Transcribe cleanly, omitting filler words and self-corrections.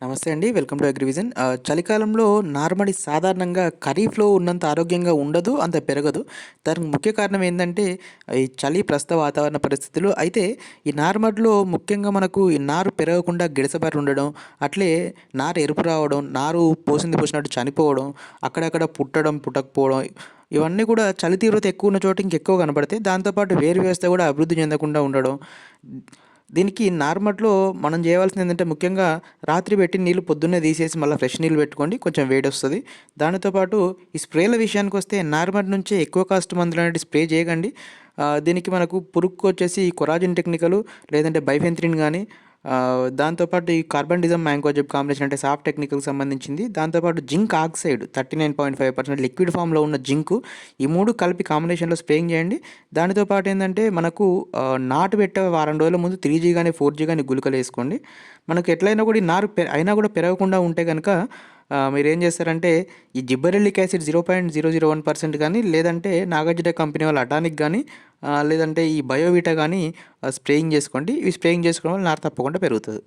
నమస్తే అండి. Welcome to Agrivision. చలికాలంలో నార్మడి సాధారణంగా ఖరీఫ్‌లో ఉన్నంత ఆరోగ్యంగా ఉండదు, అంత పెరగదు. దానికి ముఖ్య కారణం ఏందంటే, ఈ చలి ప్రస్తుత వాతావరణ పరిస్థితులు. అయితే ఈ నారుమడిలో ముఖ్యంగా మనకు ఈ నారు పెరగకుండా గిడసబారి ఉండడం, అట్లే నారు ఎరుపు రావడం, నారు పోసింది పోసినట్టు చనిపోవడం, అక్కడక్కడ పుట్టడం, పుట్టకపోవడం, ఇవన్నీ కూడా చలి తీవ్రత ఎక్కువ ఉన్న చోట ఇంకెక్కువ కనపడతాయి. దాంతో పాటు వేరు వ్యవస్థ కూడా అభివృద్ధి చెందకుండా ఉండడం. దీనికి నార్మల్‌లో మనం చేయవలసింది ఏందంటే, ముఖ్యంగా రాత్రి పెట్టిన నీళ్ళు పొద్దున్నే తీసేసి మళ్ళీ ఫ్రెష్ నీళ్ళు పెట్టుకోండి. కొంచెం వేడొస్తది. దానితో పాటు ఈ స్ప్రేల విషయానికొస్తే నార్మల్ నుంచే ఎక్కువ కాస్ట్ మందులనేటివి స్ప్రే చేయకండి. దీనికి మనకు పురుగుకొచ్చేసి కొరాజిన్ టెక్నికలు లేదంటే బైఫెంత్రిన్ గానీ, దాంతోపాటు ఈ కార్బండిజమ్ మ్యాంకోజెబ్ కాంబినేషన్ అంటే సాఫ్ట్ టెక్నికల్‌కి సంబంధించింది. దాంతోపాటు జింక్ ఆక్సైడ్ 39.5% లిక్విడ్ ఫామ్‌లో ఉన్న జింకు, ఈ 3 కలిపి కాంబినేషన్‌లో స్ప్రేయింగ్ చేయండి. దానితో పాటు ఏందంటే మనకు నాటు పెట్టే వారం రోజుల ముందు 3G గానీ, 4G గానీ గుళికలేసుకోండి. మనకు ఎట్లైనా కూడా ఈ నారు అయినా కూడా పెరగకుండా ఉంటే గనక మీరేం చేస్తారంటే ఈ జిబ్బరెల్లిక్ యాసిడ్ 0.001% గానీ, లేదంటే నాగార్జున కంపెనీ వాళ్ళ అటానిక్ గానీ, లేదంటే ఈ బయోవిటా గానీ స్ప్రేయింగ్ చేసుకోండి. ఇవి స్ప్రేయింగ్ చేసుకోవడం వల్ల నారు తప్పకుండా పెరుగుతది.